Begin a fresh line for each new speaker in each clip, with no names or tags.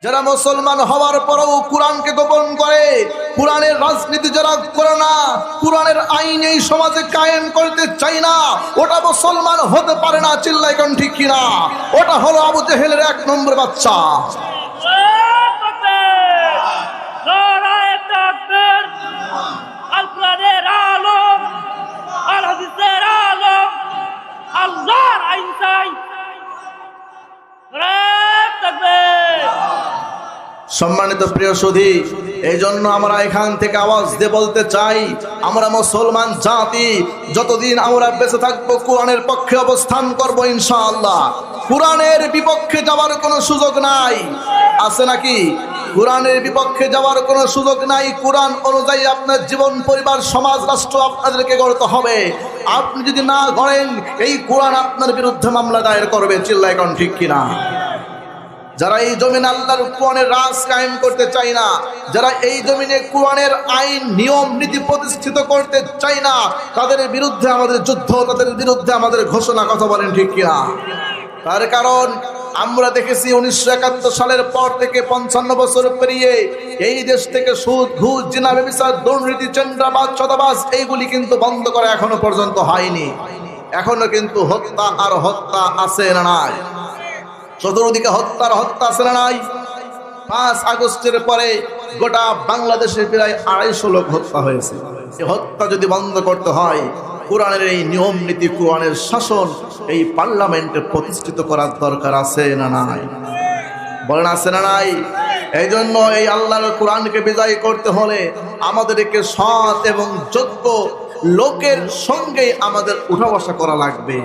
যারা মুসলমান হওয়ার পরেও কোরআনকে গোপন করে, কোরআনের রাজনীতি যারা করে না, কোরআনের আইন এই সমাজে কায়েম করতে চায় না, ওটা মুসলমান হতে পারে না। চিল্লাই কোন ঠিক কিনা? ওটা হলো আবু জেহেলের এক নম্বর বাচ্চা। সম্মানিত প্রিয় সুধী, এই জন্য আমরা এখান থেকে আওয়াজ দিয়ে বলতে চাই, আমরা মুসলমান জাতি যতদিন আমরা বেঁচে থাকবো কোরআনের পক্ষে অবস্থান করব ইনশাআল্লাহ। কোরআনের বিপক্ষে যাওয়ার কোনো সুযোগ নাই, আছে নাকি? কোরআনের বিপক্ষে যাওয়ার কোনো সুযোগ নাই। কোরআন অনুযায়ী আপনার জীবন, পরিবার, সমাজ, রাষ্ট্র আপনাদেরকে গড়তে হবে। আপনি যদি না গড়েন, এই কোরআন আপনার বিরুদ্ধে মামলা দায়ের করবে। চিল্লায় কোন ঠিক কিনা? যারা এই জমিনে আল্লাহর কোরআনের রাজ কায়েম করতে চায় না, যারা এই জমিনে কোরআনের আইন, নিয়ম, নীতি প্রতিষ্ঠিত করতে চায় না, তাদের বিরুদ্ধে আমাদের যুদ্ধ, তাদের বিরুদ্ধে আমাদের ঘোষণা। কথা বলেন ঠিক কিনা? তার কারণ আমরা দেখেছি 1971 সালের পর থেকে 55 বছর পেরিয়ে এই দেশ থেকে সুদ, ঘুষ, জিনা, ব্যভিচার, দুর্নীতি, চাঁদাবাজ, চাঁদাবাজ এইগুলি কিন্তু বন্ধ করা এখনো পর্যন্ত হয়নি। এখনো কিন্তু হত্যা আর হত্যা আছে না নাই? চতুর্দিকে হত্যার হত্যা আছে না নাই? 5 আগস্টের পরে গোটা বাংলাদেশে প্রায় 250 লোক হত্যা হয়েছে। এই হত্যা যদি বন্ধ করতে হয়, কোরআনের এই নিয়ম নীতি, কোরআনের শাসন এই পার্লামেন্টে প্রতিষ্ঠিত করার দরকার আছে না নাই? বলেন আছে না নাই? এই জন্য এই আল্লাহর কোরআনকে বিজয় করতে হলে আমাদেরকে সৎ এবং যোগ্য লোকের সঙ্গে আমাদের উঠা বসা করা লাগবে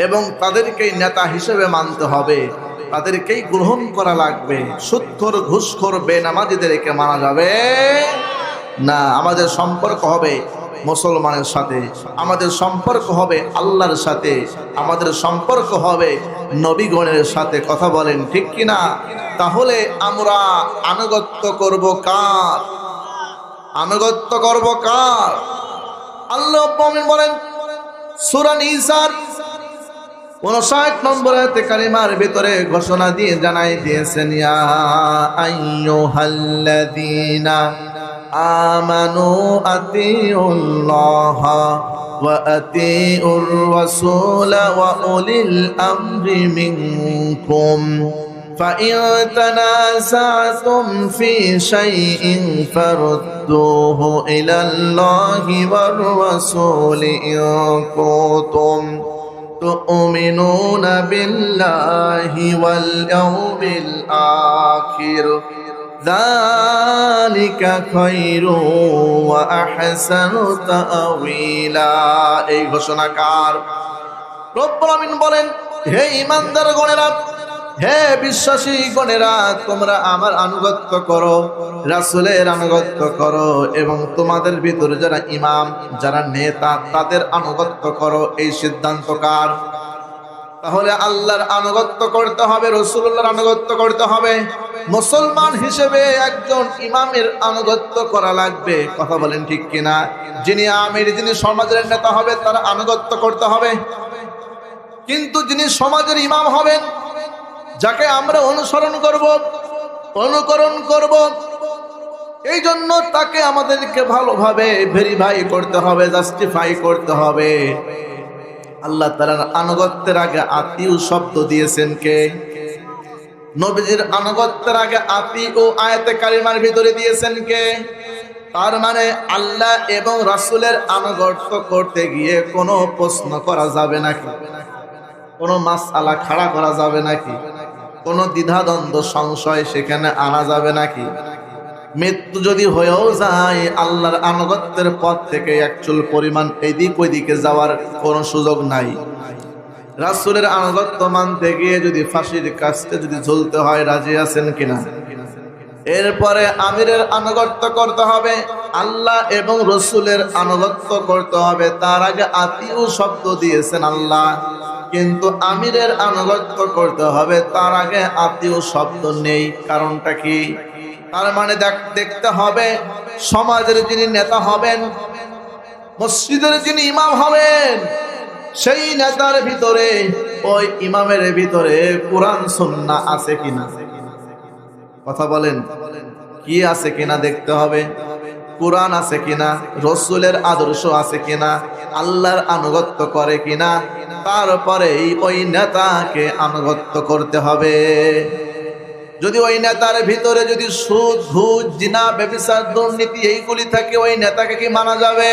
এবং তাদেরকেই নেতা হিসেবে মানতে হবে, তাদেরকেই গ্রহণ করা লাগবে। সুদখোর, ঘুষখোর, বেনামাজিদেরকে মানা যাবে না। আমাদের সম্পর্ক হবে মুসলমানের সাথে, আমাদের সম্পর্ক হবে আল্লাহর সাথে, আমাদের সম্পর্ক হবে নবীগণের সাথে। কথা বলেন ঠিক কিনা? তাহলে আমরা আনুগত্য করব কার? আনুগত্য করব কার? আল্লাহ বলেন সূরা নিসার 59 নম্বর আয়াতে কারিমার ভিতরে ঘোষণা দিয়ে জানাই দিয়েছেন, ইয়া আইয়ুহাল্লাযীনা আমানু আতিউল্লাহ ওয়া আতিউর রাসূল ওয়া উলিল আমরি মিনকুম فإن تنازعتم في شيء فردوه إلى الله والرسول إن كنتم تؤمنون بالله واليوم الآخر ذلك خير وأحسن تأويلا। এই ঘোষণাকার রব্বুল আমিন বলেন, হে ঈমানদার গণেরা, হে বিশ্বাসী গণেরা, তোমরা আমার আনুগত্য করো, রাসূলের আনুগত্য করো এবং তোমাদের ভিতরে যারা ইমাম, যারা নেতা, তাদের আনুগত্য করো। এই সিদ্ধান্ত কার? তাহলে আল্লাহর আনুগত্য করতে হবে, রাসূলুল্লাহর আনুগত্য করতে হবে। মুসলমান হিসেবে একজন ইমামের আনুগত্য করা লাগবে। কথা বলেন ঠিক কিনা? যিনি আমির, যিনি সমাজের নেতা হবে, তার আনুগত্য করতে হবে। কিন্তু যিনি সমাজের ইমাম হবেন, যাকে আমরা অনুসরণ করব, অনুকরণ করব, এই জন্য তাকে আমাদেরকে ভালোভাবে ভেরিফাই করতে হবে, জাস্টিফাই করতে হবে। আল্লাহ তাআলার আনুগত্যের আগে আতিউ শব্দ দিয়েছেন কে? নবীজির আনুগত্যের আগে আতিউ আয়াতে কারিমার ভিতরে দিয়েছেন কে? তার মানে আল্লাহ এবং রাসূলের আনুগত্য করতে গিয়ে কোনো প্রশ্ন করা যাবে নাকি? কোনো মাসআলা খাড়া করা যাবে নাকি? কোনো দ্বিধাদ্বন্দ্ব, সংশয় সেখানে আনা যাবে নাকি? মৃত্যু যদি হয়েও যায়, আল্লাহর আনুগত্যের পথ থেকে একচুল পরিমাণ এদিক ওইদিকে যাওয়ার কোনো সুযোগ নাই। রাসূলের আনুগত্য মানতে গিয়ে যদি ফাঁসির কাস্তে যদি ঝুলতে হয়, রাজি আছেন কিনা? এরপরে আমিরের আনুগত্য করতে হবে, আল্লাহ এবং রাসূলের আনুগত্য করতে হবে। তার আগে আতিউ শব্দ দিয়েছেন আল্লাহ, কিন্তু আমিরের আনুগত্য করতে হবে, তার আগে আতিউ শব্দ নেই। কারণটা কি? তার মানে দেখতে হবে সমাজের যিনি নেতা হবেন, মসজিদের যিনি ইমাম হবেন, সেই নেতার ভিতরে, ওই ইমামের ভিতরে কোরআন সুন্নাহ আছে কিনা। কথা বলেন, কি আছে কিনা দেখতে হবে, কোরআন আছে কিনা, রসুলের আদর্শ আছে কিনা, আল্লাহর আনুগত্য করে কিনা, তারপরেই ওই নেতাকে আনুগত্য করতে হবে। যদি ওই নেতার ভিতরে যদি সুদ, ঘুষ, জিনা, ব্যভিচার, দুর্নীতি এইগুলি থাকে, ওই নেতাকে কি মানা যাবে?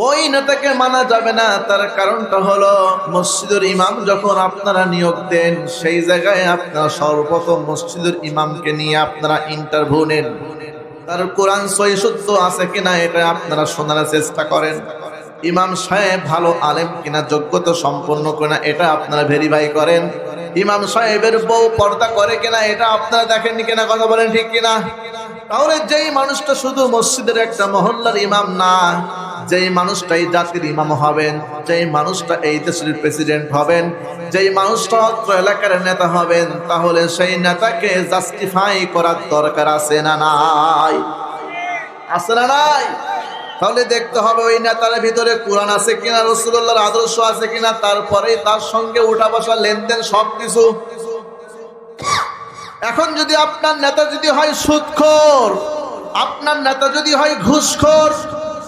ওই নেতাকে মানা যাবে না। তার কারণটা হলো, মসজিদের ইমাম যখন আপনারা নিয়োগ দেন, সেই জায়গায় আপনারা সর্বপ্রথম মসজিদের ইমামকে নিয়ে আপনারা ইন্টারভিউ নেন, তার কোরআন সহি শুদ্ধ আছে কিনা এটা আপনারা শোনার চেষ্টা করেন। ইমাম সাহেব ভালো আলেম কিনা, যোগ্যতা সম্পন্ন কিনা এটা আপনারা ভেরিফাই করেন। ইমাম সাহেবের বউ পর্দা করে কিনা এটা আপনারা দেখেননি কিনা, কথা বলেন ঠিক কিনা? তাহলে যেই মানুষটা শুধু মসজিদের একটা মহল্লার ইমাম না, যেই মানুষটা এই জাতির ইমাম হবেন, যেই মানুষটা এই দেশের প্রেসিডেন্ট হবেন, যেই মানুষটা অত্র এলাকার নেতা হবেন, তাহলে সেই নেতাকে জাস্টিফাই করার দরকার আছে না নাই? আছে না নাই? তাহলে দেখতে হবে ওই নেতার ভিতরে কোরআন আছে কিনা, রাসূলুল্লাহর আদর্শ আছে কিনা, তারপরে তার সঙ্গে উঠা বসা, লেনদেন, সবকিছু। এখন যদি আপনার নেতা যদি হয় সুদখোর, আপনার নেতা যদি হয় ঘুষখোর,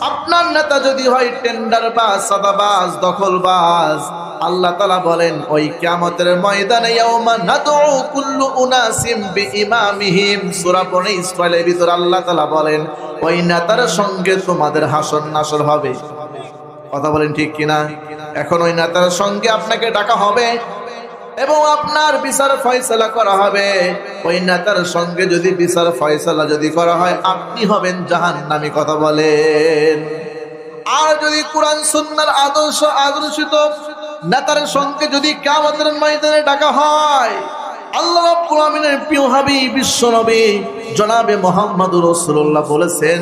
আপনার নেতা যদি হয় টেন্ডারবাজ, সাদাবাজ, দখলবাজ, আল্লাহ তাআলা বলেন ওই কিয়ামতের ময়দানে ইয়াউমা নাদউ কুল্লু উনাসিম বিইমামিহিম, সূরা বনী ইসরাঈলের ভিতর আল্লাহ তাআলা বলেন ওই নেতার সঙ্গে তোমাদের হাসর নাসর হবে। কথা বলেন ঠিক কিনা? এখন ওই নেতার সঙ্গে আপনাকে ডাকা হবে এবং আপনার বিচার ফয়সালা করা হবে। ওই নেতার সঙ্গে যদি বিচার ফয়সালা যদি করা হয়, আপনি হবেন জাহান্নামী। কথা বলেন। আর যদি কোরআন সুন্নাহর আদর্শিত নেতার সঙ্গে যদি কিয়ামতের ময়দানে ডাকা হয়, আল্লাহ রাব্বুল আমিনের প্রিয় হাবিব বিশ্ব নবী জনাবে মুহাম্মদুর রাসূলুল্লাহ বলেছেন,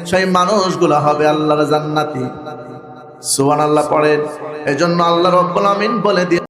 সেই মানুষগুলো হবে আল্লাহর জান্নাতি। সুবহানাল্লাহ পড়েন। এজন্য আল্লাহ রাব্বুল আমিন বলে